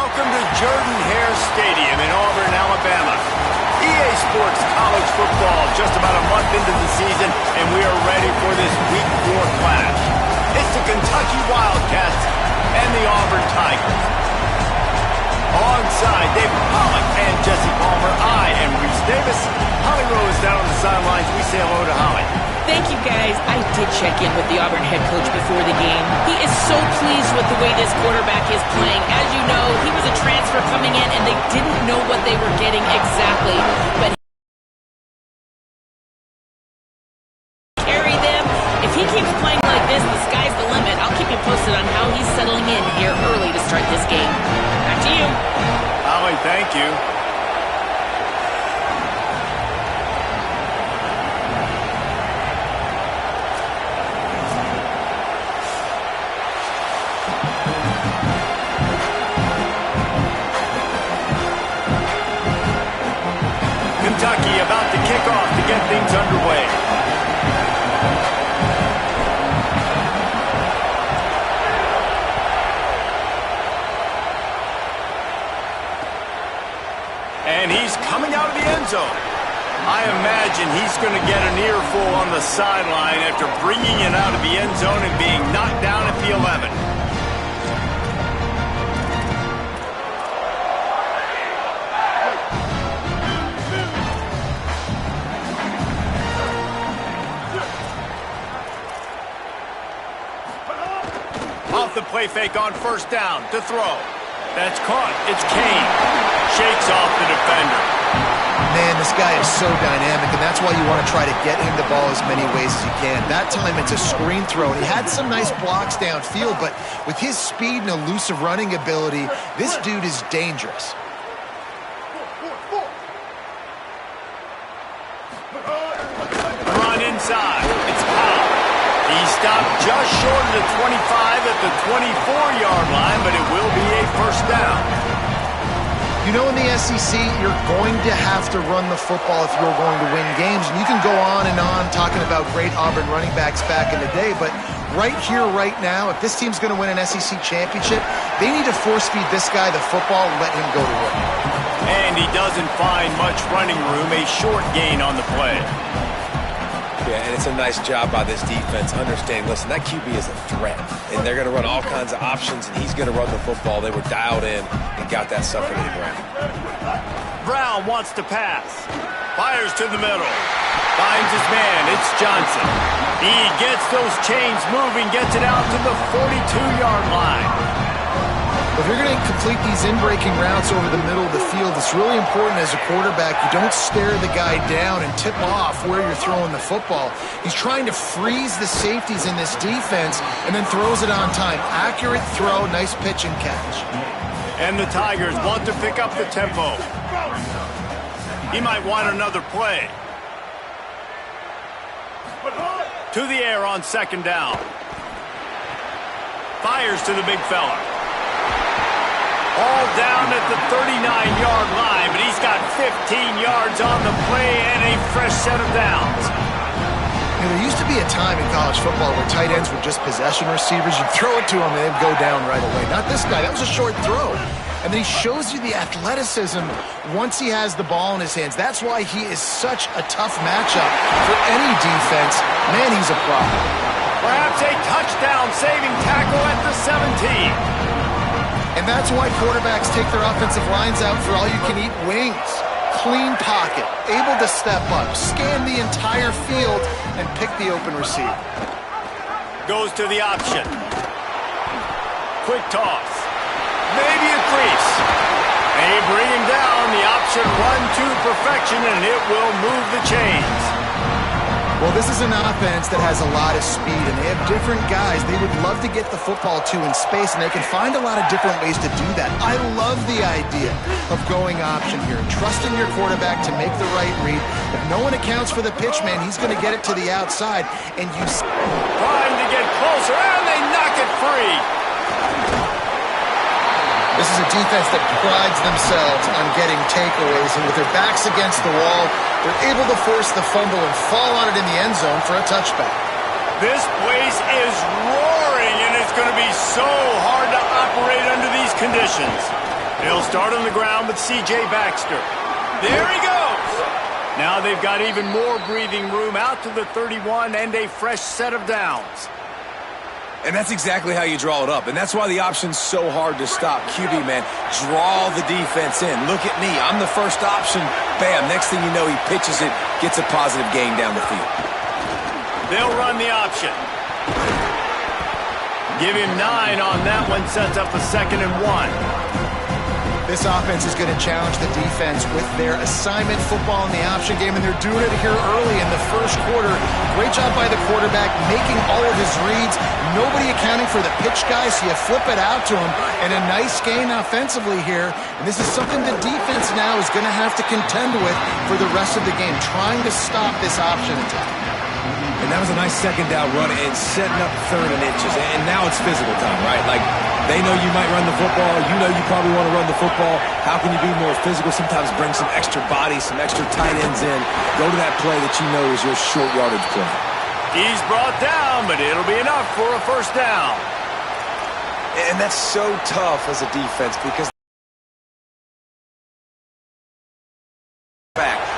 Welcome to Jordan-Hare Stadium in Auburn, Alabama. EA Sports College Football just about a month into the season, and we are ready for this Week 4 clash. It's the Kentucky Wildcats and the Auburn Tigers. Alongside David Pollack and Jesse Palmer, I am Reese Davis. Holly Rowe is down on the sidelines. We say hello to Holly. Thank you, guys. I did check in with the Auburn head coach before the game. He is so pleased with the way this quarterback is playing. As you know, he was a transfer coming in, and they didn't know what they were getting exactly. But carry them. If he keeps playing like this, the sky's the limit. I'll keep you posted on how he's settling in here early to start this game. Back to you. Holly, thank you. Kentucky about to kick off to get things underway. And he's coming out of the end zone. I imagine he's going to get an earful on the sideline after bringing it out of the end zone and being knocked down at the 11. Off the play fake on first down to throw. That's caught. It's Kane. Shakes off the defender. Man, this guy is so dynamic, and that's why you want to try to get him the ball as many ways as you can. That time it's a screen throw, and he had some nice blocks downfield, but with his speed and elusive running ability, this dude is dangerous. Run inside. It's Powell. He stopped just short of the 25 at the 24-yard line, but it will be a first down. You know, in the SEC, you're going to have to run the football if you're going to win games. And you can go on and on talking about great Auburn running backs back in the day, but right here, right now, if this team's going to win an SEC championship, they need to force-feed this guy the football and let him go to work. And he doesn't find much running room, a short gain on the play. Yeah, and it's a nice job by this defense. Understand, listen, that QB is a threat, and they're going to run all kinds of options, and he's going to run the football. They were dialed in and got that sucker to the ground. Brown wants to pass. Fires to the middle. Finds his man. It's Johnson. He gets those chains moving, gets it out to the 42-yard line. If you're going to complete these in-breaking routes over the middle of the field, it's really important as a quarterback you don't stare the guy down and tip off where you're throwing the football. He's trying to freeze the safeties in this defense and then throws it on time. Accurate throw, nice pitch and catch. And the Tigers want to pick up the tempo. He might want another play. To the air on second down. Fires to the big fella. All down at the 39-yard line, but he's got 15 yards on the play and a fresh set of downs. You know, there used to be a time in college football where tight ends were just possession receivers. You'd throw it to him and they'd go down right away. Not this guy. That was a short throw. And then he shows you the athleticism once he has the ball in his hands. That's why he is such a tough matchup for any defense. Man, he's a problem. Perhaps a touchdown-saving tackle at the 17. And that's why quarterbacks take their offensive lines out for all-you-can-eat wings. Clean pocket, able to step up, scan the entire field, and pick the open receiver. Goes to the option. Quick toss. Maybe a crease. They bring him down. The option run to perfection, and it will move the chains. Well, this is an offense that has a lot of speed, and they have different guys they would love to get the football to in space, and they can find a lot of different ways to do that. I love the idea of going option here, trusting your quarterback to make the right read. If no one accounts for the pitch, man, he's going to get it to the outside, and you... Trying to get closer, and they knock it free. This is a defense that prides themselves on getting takeaways, and with their backs against the wall, they're able to force the fumble and fall on it in the end zone for a touchback. This place is roaring, and it's going to be so hard to operate under these conditions. They'll start on the ground with C.J. Baxter. There he goes. Now they've got even more breathing room out to the 31 and a fresh set of downs. And that's exactly how you draw it up. And that's why the option's so hard to stop. QB, man, draw the defense in. Look at me. I'm the first option. Bam. Next thing you know, he pitches it, gets a positive gain down the field. They'll run the option. Give him 9 on that one. Sets up a 2nd and 1. This offense is going to challenge the defense with their assignment football in the option game, and they're doing it here early in the first quarter. Great job by the quarterback, making all of his reads. Nobody accounting for the pitch guy, so you flip it out to him, and a nice gain offensively here. And this is something the defense now is going to have to contend with for the rest of the game, trying to stop this option attack. And that was a nice 2nd down run and setting up 3rd and inches. And now it's physical time, right? Like, they know you might run the football. You know you probably want to run the football. How can you be more physical? Sometimes bring some extra bodies, some extra tight ends in. Go to that play that you know is your short yardage play. He's brought down, but it'll be enough for a 1st down. And that's so tough as a defense because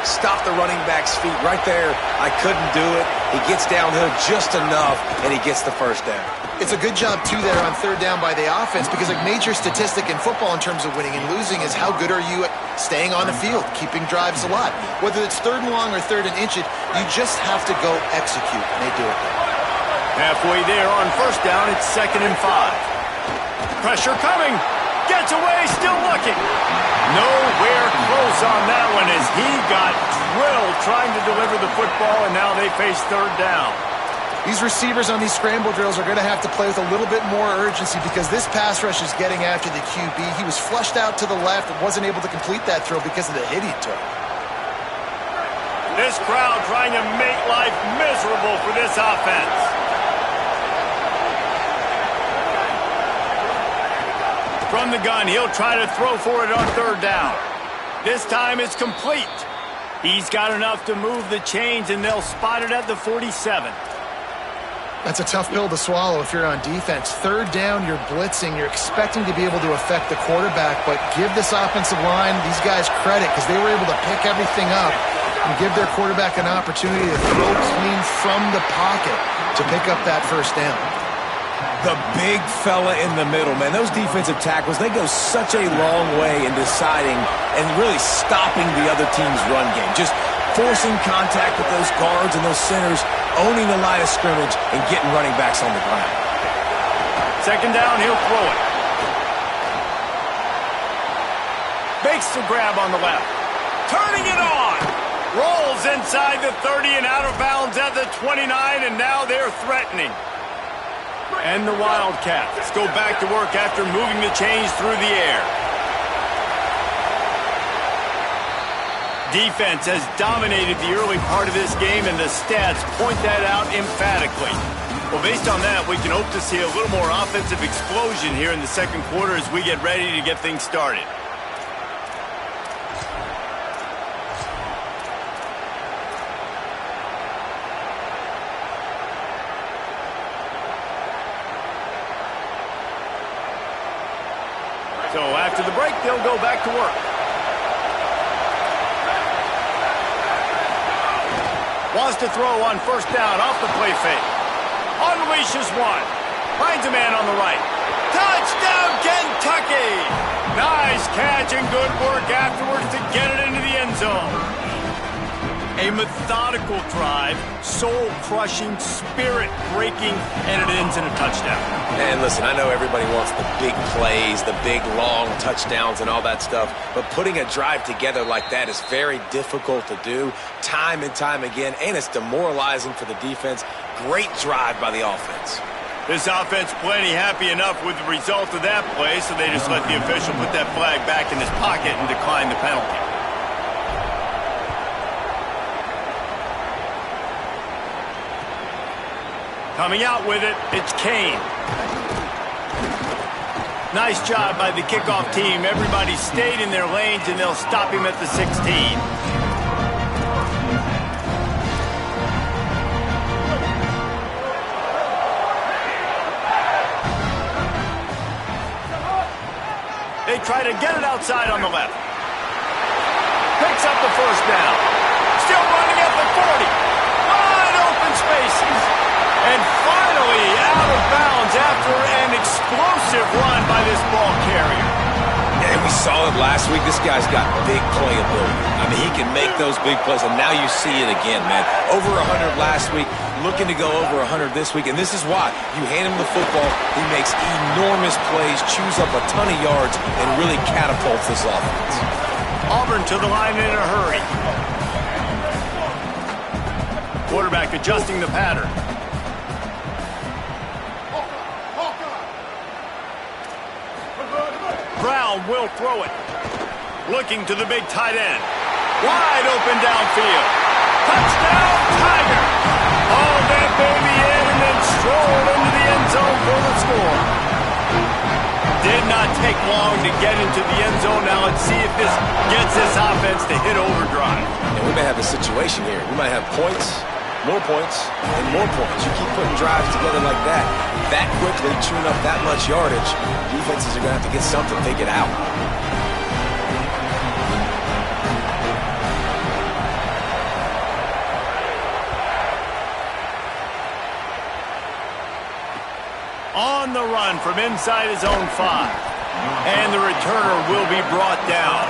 stop the running back's feet right there. I couldn't do it. He gets downhill just enough, and he gets the 1st down. It's a good job, too, there on 3rd down by the offense, because a major statistic in football in terms of winning and losing is how good are you at staying on the field, keeping drives alive. Whether it's 3rd and long or 3rd and inches, you just have to go execute, and they do it. Halfway there on 1st down, it's 2nd and 5. Pressure coming. Gets away, still looking. Nowhere close on that one as he got drilled trying to deliver the football, and now they face 3rd down. These receivers on these scramble drills are going to have to play with a little bit more urgency because this pass rush is getting after the QB. He was flushed out to the left and wasn't able to complete that throw because of the hit he took. This crowd trying to make life miserable for this offense. From the gun, he'll try to throw for it on 3rd down. This time it's complete. He's got enough to move the chains, and they'll spot it at the 47. That's a tough pill to swallow if you're on defense. 3rd down, you're blitzing. You're expecting to be able to affect the quarterback, but give this offensive line, these guys, credit because they were able to pick everything up and give their quarterback an opportunity to throw clean from the pocket to pick up that 1st down. The big fella in the middle, man. Those defensive tackles, they go such a long way in deciding and really stopping the other team's run game. Just forcing contact with those guards and those centers, owning the line of scrimmage, and getting running backs on the ground. 2nd down, he'll throw it. Makes the grab on the left. Turning it on. Rolls inside the 30 and out of bounds at the 29, and now they're threatening. And the Wildcats go back to work after moving the chains through the air. Defense has dominated the early part of this game, and the stats point that out emphatically. Well, based on that, we can hope to see a little more offensive explosion here in the 2nd quarter as we get ready to get things started. So after the break, they'll go back to work. Wants to throw on 1st down off the play fake. Unleashes one. Finds a man on the right. Touchdown, Kentucky! Nice catch and good work afterwards to get it into the end zone. A methodical drive, soul-crushing, spirit-breaking, and it ends in a touchdown. And listen, I know everybody wants the big plays, the big, long touchdowns and all that stuff, but putting a drive together like that is very difficult to do time and time again, and it's demoralizing for the defense. Great drive by the offense. This offense plenty happy enough with the result of that play, so they just let the official put that flag back in his pocket and decline the penalty. Coming out with it, it's Kane. Nice job by the kickoff team. Everybody stayed in their lanes, and they'll stop him at the 16. They try to get it outside on the left. Picks up the first down. Still running at the 40. Wide open spaces. And finally out of bounds after an explosive run by this ball carrier. And we saw it last week. This guy's got big playability. I mean, he can make those big plays, and now you see it again, man. Over 100 last week, looking to go over 100 this week, and this is why. You hand him the football, he makes enormous plays, chews up a ton of yards, and really catapults this offense. Auburn to the line in a hurry. Quarterback adjusting the pattern. Brown will throw it. Looking to the big tight end. Wide open downfield. Touchdown, Tiger. Hauled that baby in and then strolled into the end zone for the score. Did not take long to get into the end zone. Now let's see if this gets this offense to hit overdrive. And we may have a situation here. We might have points, more points, and more points. You keep putting drives together like that quickly, chewing up that much yardage, defenses are going to have to get something figured out. On the run from inside his own 5. And the returner will be brought down.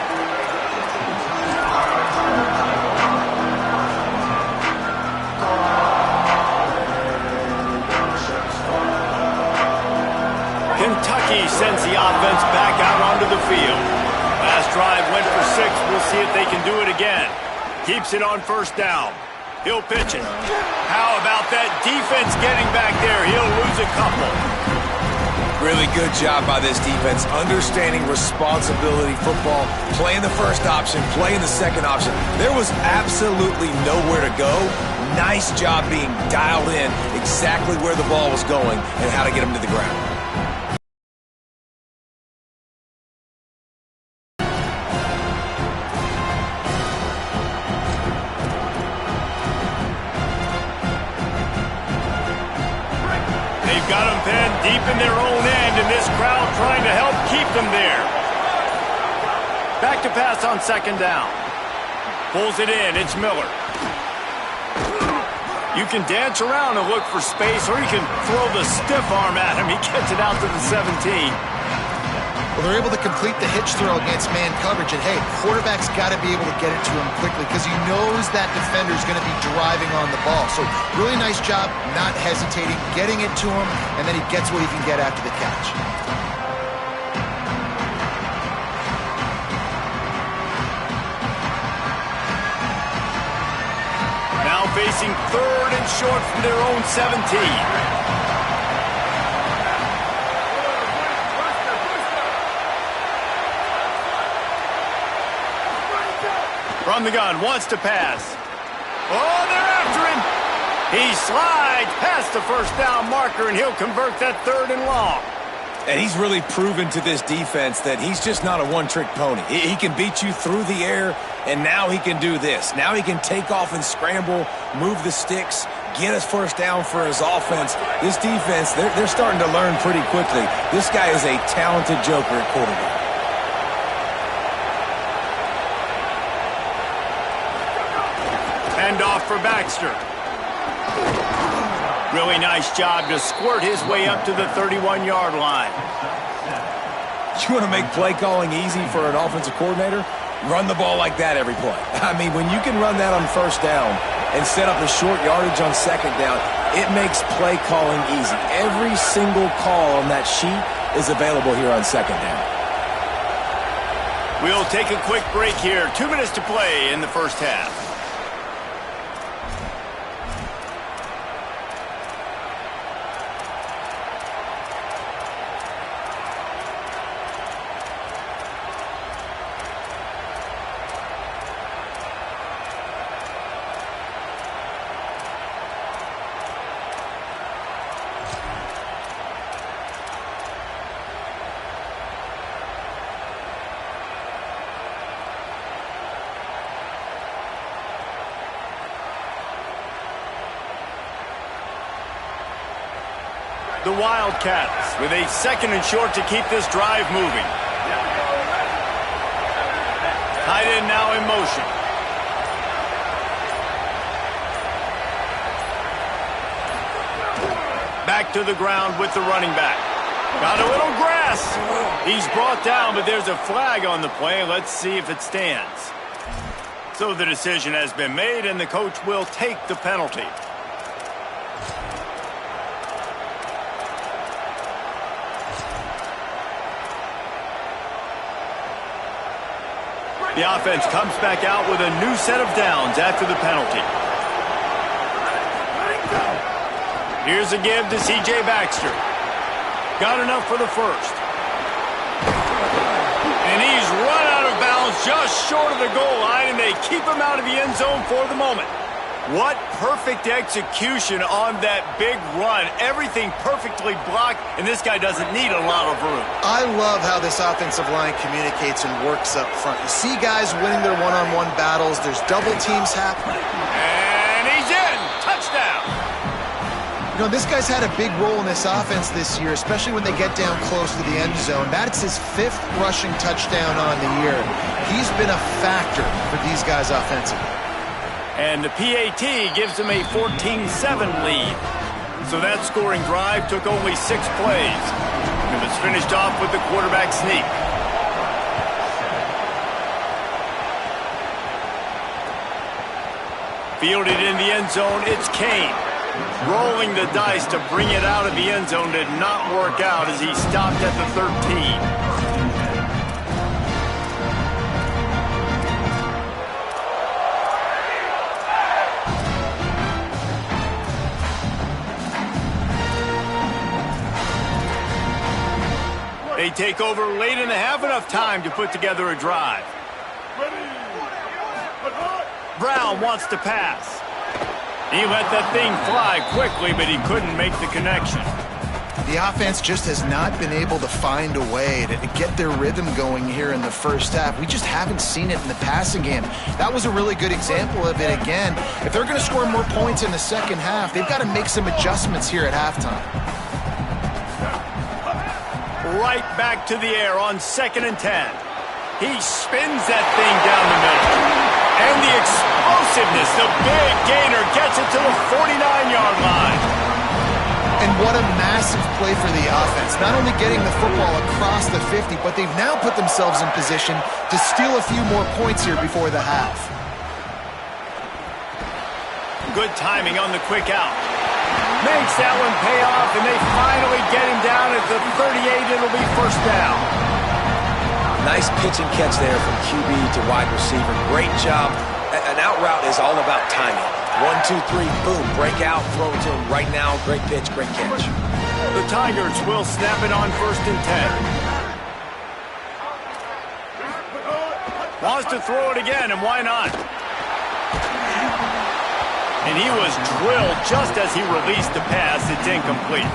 Kentucky sends the offense back out onto the field. Last drive went for 6. We'll see if they can do it again. Keeps it on first down. He'll pitch it. How about that defense getting back there? He'll lose a couple. Really good job by this defense, understanding responsibility football, playing the first option, playing the second option. There was absolutely nowhere to go. Nice job being dialed in exactly where the ball was going and how to get him to the ground. They've got them pinned deep in their own end, and this crowd trying to help keep them there. Back to pass on second down. Pulls it in. It's Miller. You can dance around and look for space, or you can throw the stiff arm at him. He gets it out to the 17. Well, they're able to complete the hitch throw against man coverage, and hey, quarterback's got to be able to get it to him quickly because he knows that defender's going to be driving on the ball. So really nice job not hesitating, getting it to him, and then he gets what he can get after the catch. Now facing third and short from their own 17. From the gun, wants to pass. Oh, they're after him. He slides past the first down marker, and he'll convert that third and long. And he's really proven to this defense that he's just not a one-trick pony. He can beat you through the air, and now he can do this. Now he can take off and scramble, move the sticks, get us first down for his offense. This defense, they're starting to learn pretty quickly. This guy is a talented joker at quarterback. Off for Baxter. Really nice job to squirt his way up to the 31-yard line. You want to make play calling easy for an offensive coordinator? Run the ball like that every play. I mean, when you can run that on first down and set up a short yardage on second down, it makes play calling easy. Every single call on that sheet is available here on second down. We'll take a quick break here. 2 minutes to play in the first half. The Wildcats with a second and short to keep this drive moving. Tight end now in motion. Back to the ground with the running back. Got a little grass. He's brought down, but there's a flag on the play. Let's see if it stands. So the decision has been made, and the coach will take the penalty. The offense comes back out with a new set of downs after the penalty. Here's a give to C.J. Baxter. Got enough for the first. And he's run out of bounds just short of the goal line, and they keep him out of the end zone for the moment. What perfect execution on that big run. Everything perfectly blocked, and this guy doesn't need a lot of room. I love how this offensive line communicates and works up front. You see guys winning their one-on-one battles. There's double teams happening. And he's in. Touchdown. You know, this guy's had a big role in this offense this year, especially when they get down close to the end zone. That's his 5th rushing touchdown on the year. He's been a factor for these guys offensively. And the PAT gives them a 14-7 lead. So that scoring drive took only 6 plays. It was finished off with the quarterback sneak. Fielded in the end zone, it's Kane. Rolling the dice to bring it out of the end zone did not work out as he stopped at the 13. They take over late in the half, enough time to put together a drive. Brown wants to pass. He let that thing fly quickly, but he couldn't make the connection. The offense just has not been able to find a way to get their rhythm going here in the first half. We just haven't seen it in the passing game. That was a really good example of it again. If they're going to score more points in the second half, they've got to make some adjustments here at halftime. Right back to the air on 2nd and 10. He spins that thing down the middle. And the explosiveness, the big gainer gets it to the 49-yard line. And what a massive play for the offense. Not only getting the football across the 50, but they've now put themselves in position to steal a few more points here before the half. Good timing on the quick out. Makes that one pay off, and they finally get him down at the 38. It'll be first down. Nice pitch and catch there from QB to wide receiver. Great job. An out route is all about timing. 1, 2, 3, boom, break out, throw it to him right now. Great pitch, great catch. The Tigers will snap it on 1st and 10. Wants to throw it again, and why not? And he was drilled just as he released the pass. It's incomplete.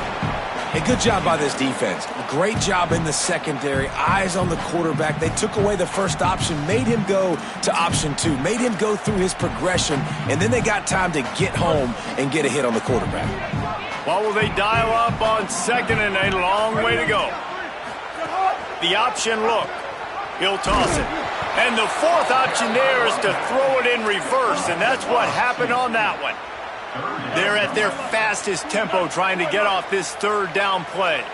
A good job by this defense. Great job in the secondary. Eyes on the quarterback. They took away the first option, made him go to option 2, made him go through his progression, and then they got time to get home and get a hit on the quarterback. What will they dial up on 2nd and a long way to go? The option look. He'll toss it. And the 4th option there is to throw it in reverse, and that's what happened on that one. They're at their fastest tempo trying to get off this 3rd down play.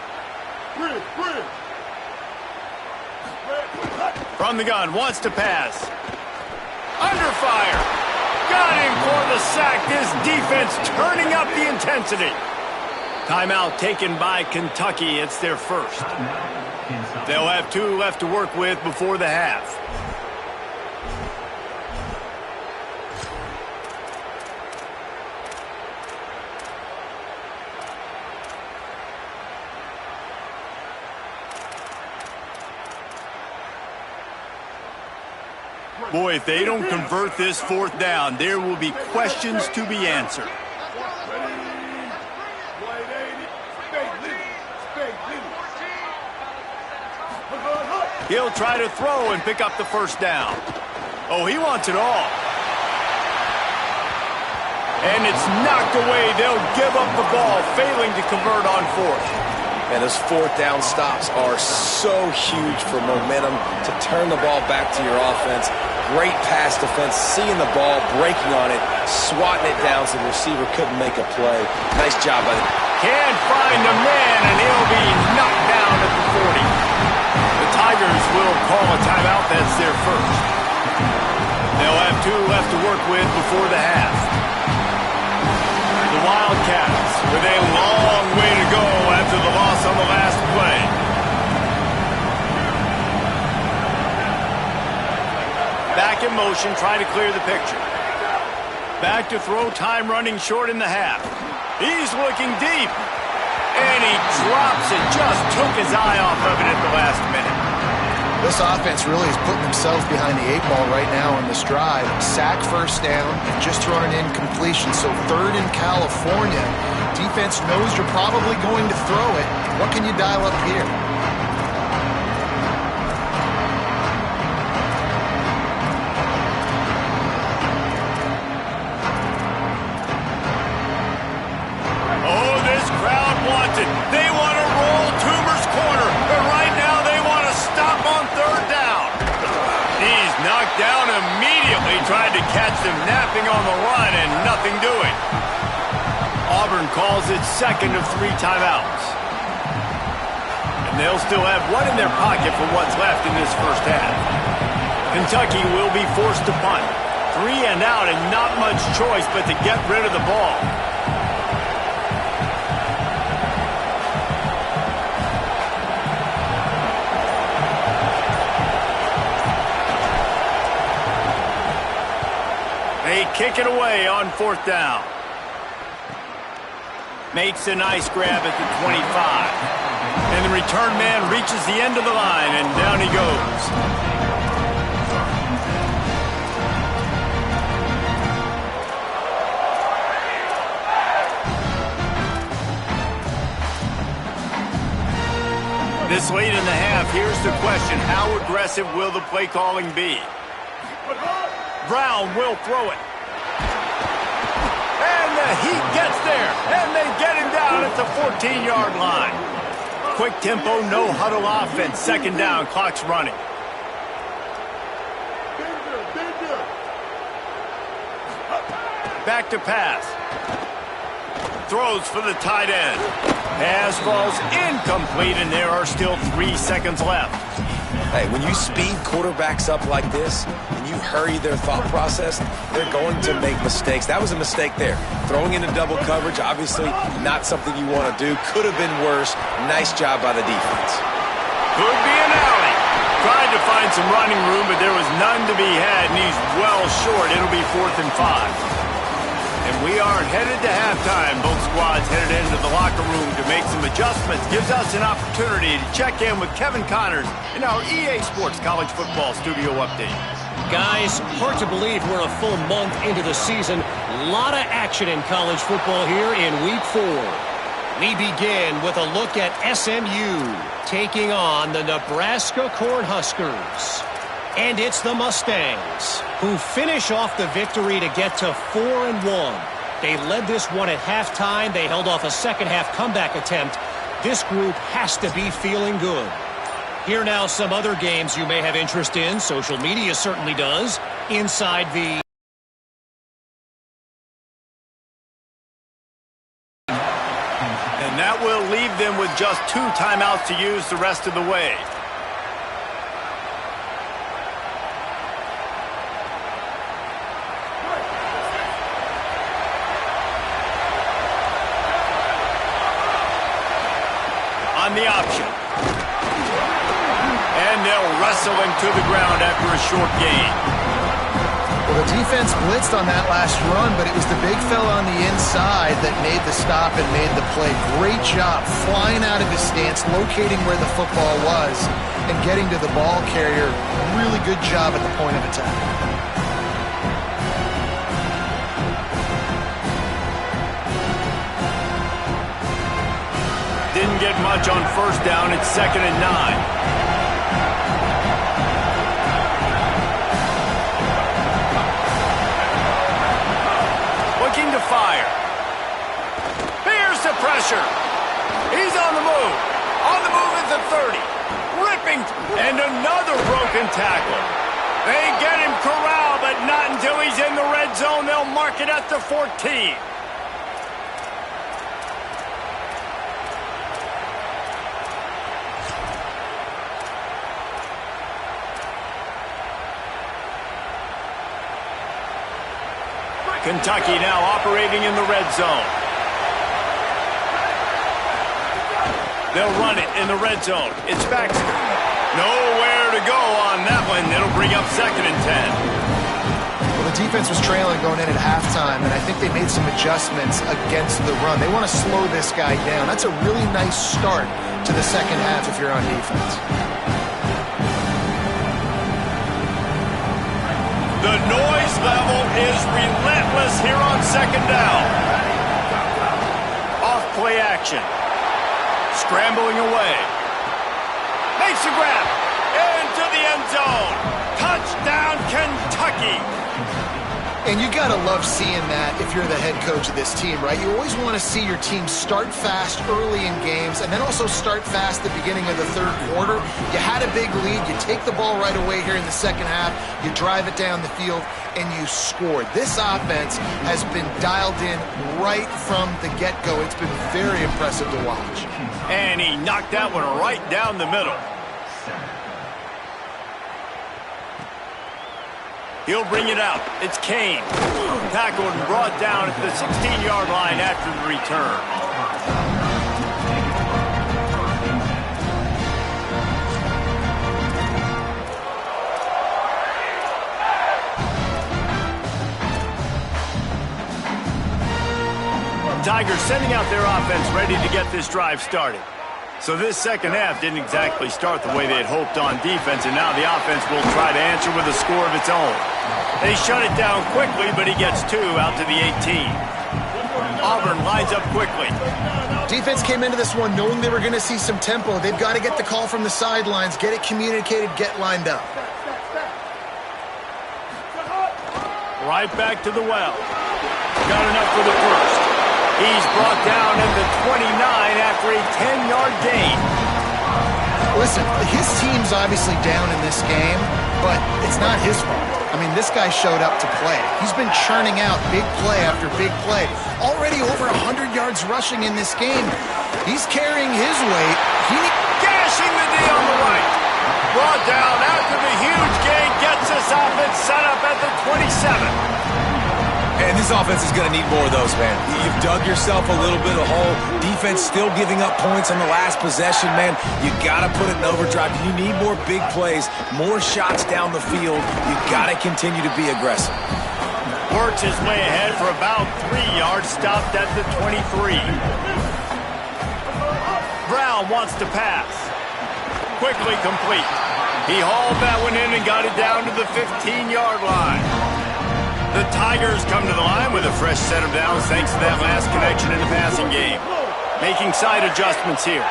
From the gun, wants to pass. Under fire. Got him for the sack. This defense turning up the intensity. Timeout taken by Kentucky. It's their first. They'll have 2 left to work with before the half. Boy, if they don't convert this 4th down, there will be questions to be answered. He'll try to throw and pick up the 1st down. Oh, he wants it all. And it's knocked away. They'll give up the ball, failing to convert on 4th. And those fourth down stops are so huge for momentum to turn the ball back to your offense. Great pass defense, seeing the ball, breaking on it, swatting it down so the receiver couldn't make a play. Nice job by the... Can't find a man, and he'll be knocked down at the 40. The Tigers will call a timeout. That's their first. They'll have 2 left to work with before the half. The Wildcats with a long way to go after the loss on the last play. Back in motion, trying to clear the picture. Back to throw, time running short in the half. He's looking deep. And he drops it, just took his eye off of it at the last minute. This offense really is putting themselves behind the 8 ball right now on this drive. Sack first down, just thrown an incompletion, so 3rd in California. Defense knows you're probably going to throw it. What can you dial up here? Oh, this crowd wants it. They want to roll Toomer's corner, but right now they want to stop on 3rd down. He's knocked down immediately, tried to catch them napping on the run, and nothing doing. Auburn calls it 2nd of 3 timeouts. And they'll still have 1 in their pocket for what's left in this first half. Kentucky will be forced to punt. 3 and out, and not much choice but to get rid of the ball. They kick it away on 4th down. Makes a nice grab at the 25. And the return man reaches the end of the line, and down he goes. This late in the half, here's the question. How aggressive will the play calling be? Brown will throw it. And the Heat gets there. And they get him down at the 14-yard line. Quick tempo, no huddle offense. 2nd down, clock's running. Back to pass. Throws for the tight end. Pass falls incomplete, and there are still 3 seconds left. Hey, when you speed quarterbacks up like this and you hurry their thought process, they're going to make mistakes. That was a mistake there. Throwing into double coverage, obviously not something you want to do. Could have been worse. Nice job by the defense. Could be an alley. Tried to find some running room, but there was none to be had, and he's well short. It'll be 4th and 5. And we are headed to halftime. Both squads headed into the locker room to make some adjustments. Gives us an opportunity to check in with Kevin Connors in our EA Sports College Football Studio Update. Guys, hard to believe we're a full month into the season. A lot of action in college football here in Week 4. We begin with a look at SMU taking on the Nebraska Cornhuskers. And it's the Mustangs who finish off the victory to get to 4-1. They led this one at halftime. They held off a second-half comeback attempt. This group has to be feeling good. Here now some other games you may have interest in. Social media certainly does. Inside the... And that will leave them with just 2 timeouts to use the rest of the way. On the option. And they'll wrestle him to the ground after a short gain. Well, the defense blitzed on that last run, but it was the big fella on the inside that made the stop and made the play. Great job flying out of his stance, locating where the football was, and getting to the ball carrier. Really good job at the point of attack. Didn't get much on 1st down. It's 2nd and 9. Looking to fire. Here's the pressure. He's on the move. the 30. Ripping, and another broken tackle. They get him corralled, but not until he's in the red zone. They'll mark it at the 14. Kentucky now operating in the red zone. They'll run it in the red zone. It's back. Nowhere to go on that one. It'll bring up 2nd and 10. Well, the defense was trailing going in at halftime, and I think they made some adjustments against the run. They want to slow this guy down. That's a really nice start to the second half if you're on defense. The noise level is relentless here on 2nd down. Off play action. Scrambling away. Makes a grab. Into the end zone. Touchdown, Kentucky. And you got to love seeing that if you're the head coach of this team, right? You always want to see your team start fast early in games and then also start fast at the beginning of the third quarter. You had a big lead. You take the ball right away here in the second half. You drive it down the field, and you scored. This offense has been dialed in right from the get-go. It's been very impressive to watch. And he knocked that one right down the middle. He'll bring it out. It's Kane. Tackled and brought down at the 16-yard line after the return. Tigers sending out their offense ready to get this drive started. So this second half didn't exactly start the way they had hoped on defense, and now the offense will try to answer with a score of its own. They shut it down quickly, but he gets 2 out to the 18. Auburn lines up quickly. Defense came into this one knowing they were going to see some tempo. They've got to get the call from the sidelines, get it communicated, get lined up. Right back to the well. Got enough for the first. He's brought down at the 29 after a 10-yard gain. Listen, his team's obviously down in this game, but it's not his fault. I mean, this guy showed up to play. He's been churning out big play after big play. Already over 100 yards rushing in this game. He's carrying his weight. Gashing the knee on the right. Brought down after the huge gain gets this offense set up at the 27. And this offense is going to need more of those, man. You've dug yourself a little bit of hole. Defense still giving up points on the last possession, man. You got to put it in overdrive. You need more big plays, more shots down the field. You got to continue to be aggressive. Works his way ahead for about 3 yards, stopped at the 23. Brown wants to pass. Quickly complete. He hauled that one in and got it down to the 15-yard line. The Tigers come to the line with a fresh set of downs thanks to that last connection in the passing game. Making side adjustments here.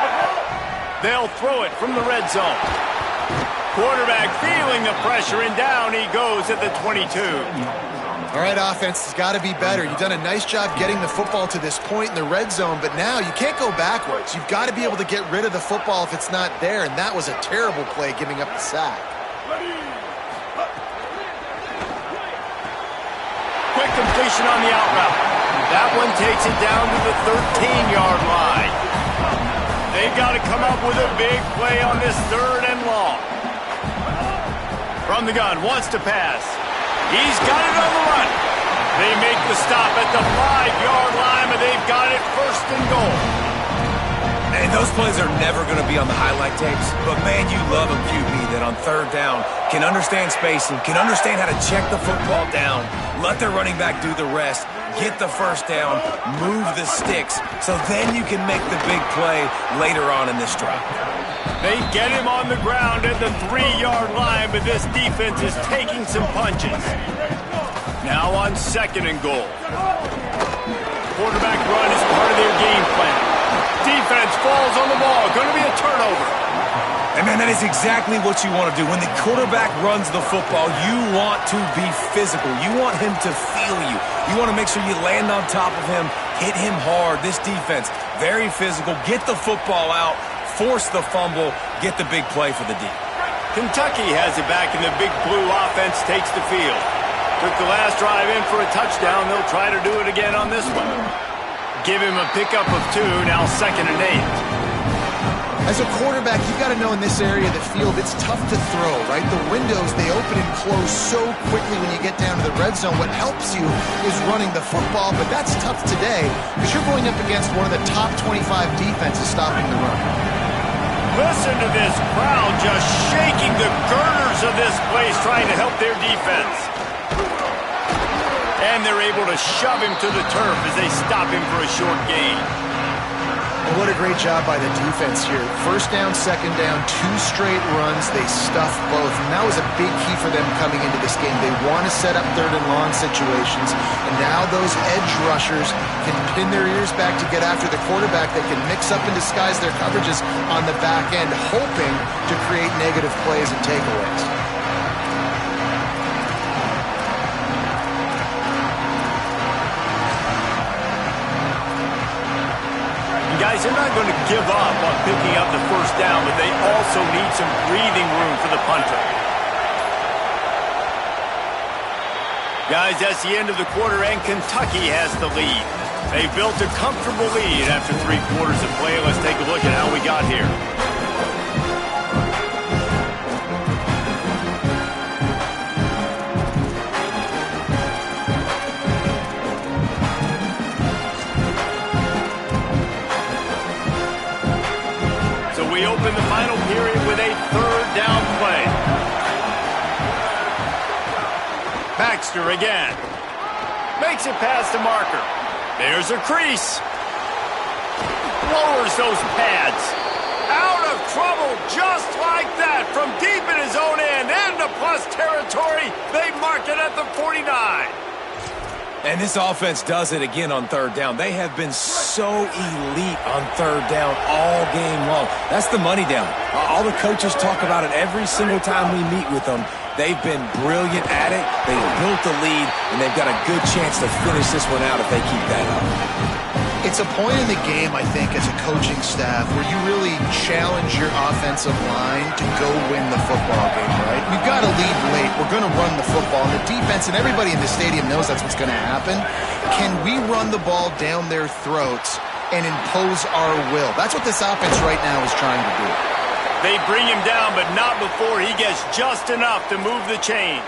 They'll throw it from the red zone. Quarterback feeling the pressure, and down he goes at the 22. All right, offense has got to be better. You've done a nice job getting the football to this point in the red zone, but now you can't go backwards. You've got to be able to get rid of the football if it's not there, and that was a terrible play giving up the sack. Quick completion on the out route. That one takes it down to the 13-yard line. They've got to come up with a big play on this 3rd and long. From the gun, wants to pass. He's got it on the run. They make the stop at the 5-yard line, but they've got it 1st and goal. And those plays are never going to be on the highlight tapes, but man, you love a QB that on 3rd down can understand spacing, can understand how to check the football down, let their running back do the rest, get the 1st down, move the sticks, so then you can make the big play later on in this drive. They get him on the ground at the 3-yard line, but this defense is taking some punches. Now on 2nd and goal. Quarterback run is part of their game plan. Defense falls on the ball. Going to be a turnover. And man, that is exactly what you want to do. When the quarterback runs the football, you want to be physical. You want him to feel you. You want to make sure you land on top of him, hit him hard. This defense, very physical. Get the football out, force the fumble, get the big play for the D. Kentucky has it back, and the Big Blue offense takes the field. Took the last drive in for a touchdown. They'll try to do it again on this one. Give him a pickup of 2, now 2nd and 8. As a quarterback, you've got to know in this area of the field, it's tough to throw, right? The windows, they open and close so quickly when you get down to the red zone. What helps you is running the football, but that's tough today because you're going up against one of the top 25 defenses stopping the run. Listen to this crowd just shaking the girders of this place, trying to help their defense. And they're able to shove him to the turf as they stop him for a short gain. And what a great job by the defense here. 1st down, 2nd down, 2 straight runs. They stuffed both. And that was a big key for them coming into this game. They want to set up 3rd and long situations. And now those edge rushers can pin their ears back to get after the quarterback. They can mix up and disguise their coverages on the back end, hoping to create negative plays and takeaways. Guys, they're not going to give up on picking up the 1st down, but they also need some breathing room for the punter. Guys, that's the end of the quarter, and Kentucky has the lead. They built a comfortable lead after 3 quarters of play. Let's take a look at how we got here. We open the final period with a 3rd down play. Baxter again. Makes it past the marker. There's a crease. Lowers those pads. Out of trouble just like that from deep in his own end. Into plus territory. They mark it at the 49. And this offense does it again on 3rd down. They have been so elite on 3rd down all game long. That's the money down. All the coaches talk about it every single time we meet with them. They've been brilliant at it. They've built the lead, and they've got a good chance to finish this one out if they keep that up. It's a point in the game, I think, as a coaching staff where you really challenge your offensive line to go win the football game, right? We've got to lead late. We're going to run the football. And the defense and everybody in the stadium knows that's what's going to happen. Can we run the ball down their throats and impose our will? That's what this offense right now is trying to do. They bring him down, but not before he gets just enough to move the chains.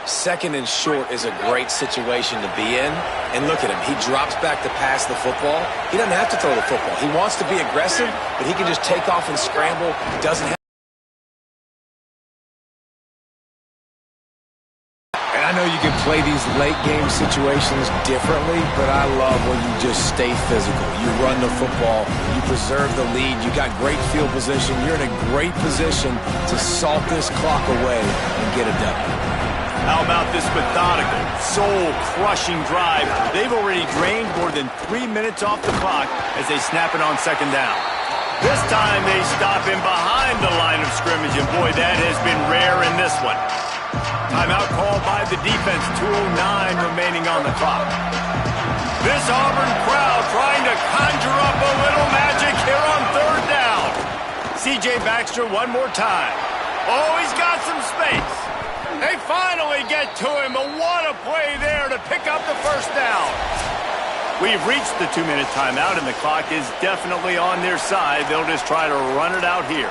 2nd and short is a great situation to be in. And look at him. He drops back to pass the football. He doesn't have to throw the football. He wants to be aggressive, but he can just take off and scramble. Doesn't have. And I know you can play these late game situations differently, but I love when you just stay physical. You run the football. You preserve the lead. You got great field position. You're in a great position to salt this clock away and get a W. How about this methodical, soul-crushing drive? They've already drained more than 3 minutes off the clock as they snap it on 2nd down. This time they stop him behind the line of scrimmage, and boy, that has been rare in this one. Timeout called by the defense, 2:09 remaining on the clock. This Auburn crowd trying to conjure up a little magic here on 3rd down. C.J. Baxter one more time. Oh, he's got some space. They finally get to him, but what a play there to pick up the 1st down. We've reached the 2-minute timeout, and the clock is definitely on their side. They'll just try to run it out here.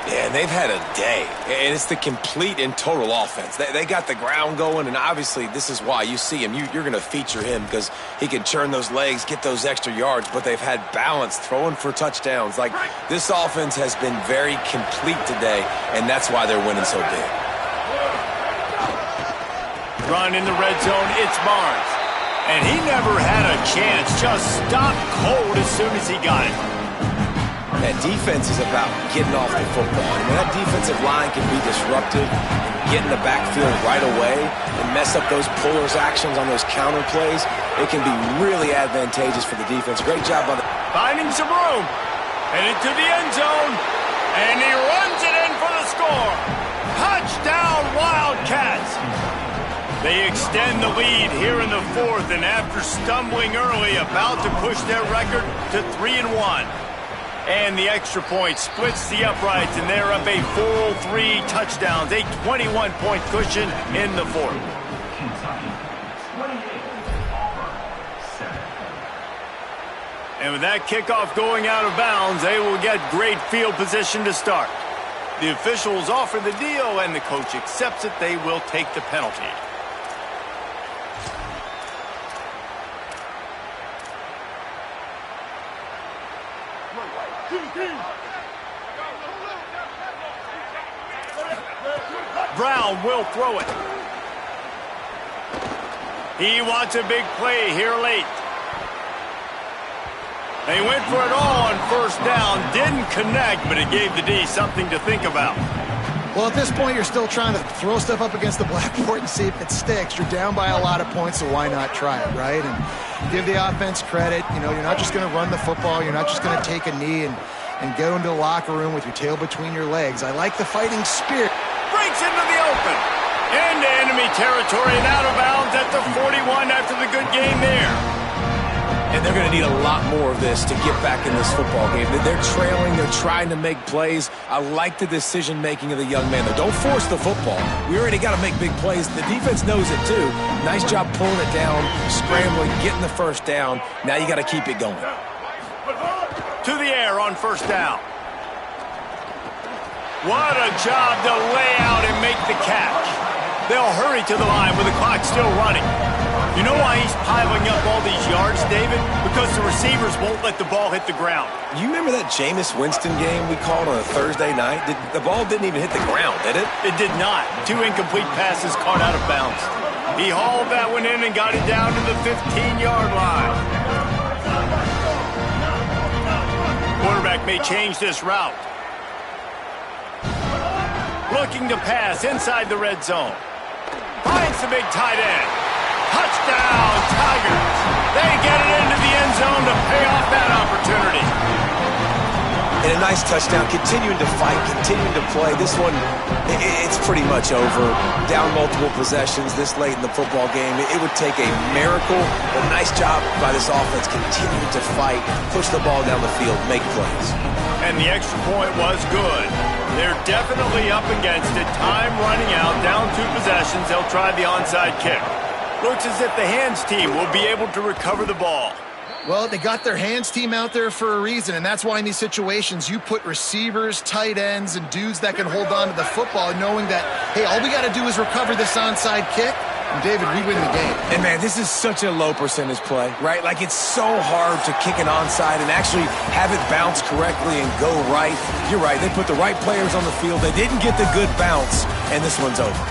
Yeah, and they've had a day, and it's the complete and total offense. They got the ground going, and obviously this is why you see him. You're going to feature him because he can churn those legs, get those extra yards, but they've had balance, throwing for touchdowns. Like, this offense has been very complete today, and that's why they're winning so big. Run in the red zone, it's Barnes. And he never had a chance, just stopped cold as soon as he got it. That defense is about getting off the football. I mean, that defensive line can be disruptive, get in the backfield right away, and mess up those pullers actions on those counter plays. It can be really advantageous for the defense. Great job by the... Finding some room. Headed to the end zone. And he runs it in for the score. Touchdown, Wildcats. They extend the lead here in the 4th, and after stumbling early, about to push their record to 3-1. And the extra point splits the uprights, and they're up a full 3 touchdowns, a 21-point cushion in the fourth. And with that kickoff going out of bounds, they will get great field position to start. The officials offer the deal, and the coach accepts it. They will take the penalty. Brown will throw it. He wants a big play here late. They went for it all on first down. Didn't connect, but it gave the D something to think about. Well, at this point, you're still trying to throw stuff up against the blackboard and see if it sticks. You're down by a lot of points, so why not try it, right? And give the offense credit. You know, you're not just going to run the football. You're not just going to take a knee and go into the locker room with your tail between your legs. I like the fighting spirit. Breaks into the open. Into enemy territory and out of bounds at the 41 after the good game there. And they're going to need a lot more of this to get back in this football game. They're trailing. They're trying to make plays. I like the decision-making of the young man. Don't force the football. We already got to make big plays. The defense knows it, too. Nice job pulling it down, scrambling, getting the first down. Now you got to keep it going. To the air on first down. What a job to lay out and make the catch. They'll hurry to the line with the clock still running. You know why he's piling up all these yards, David? Because the receivers won't let the ball hit the ground. You remember that Jameis Winston game we called on a Thursday night? The ball didn't even hit the ground, did it? It did not. 2 incomplete passes caught out of bounds. He hauled that one in and got it down to the 15-yard line. Quarterback may change this route. Looking to pass inside the red zone. Finds the big tight end. Touchdown, Tigers. They get it into the end zone to pay off that opportunity. And a nice touchdown, continuing to fight, continuing to play. This one, it's pretty much over. Down multiple possessions this late in the football game. It would take a miracle. A nice job by this offense, continuing to fight, push the ball down the field, make plays. And the extra point was good. They're definitely up against it. Time running out, down 2 possessions. They'll try the onside kick. Looks as if the hands team will be able to recover the ball. Well, they got their hands team out there for a reason, and that's why in these situations you put receivers, tight ends, and dudes that can hold on to the football, knowing that, hey, all we got to do is recover this onside kick, and David, we win the game. And, man, this is such a low percentage play, right? Like, it's so hard to kick an onside and actually have it bounce correctly and go right. You're right. They put the right players on the field. They didn't get the good bounce, and this one's over.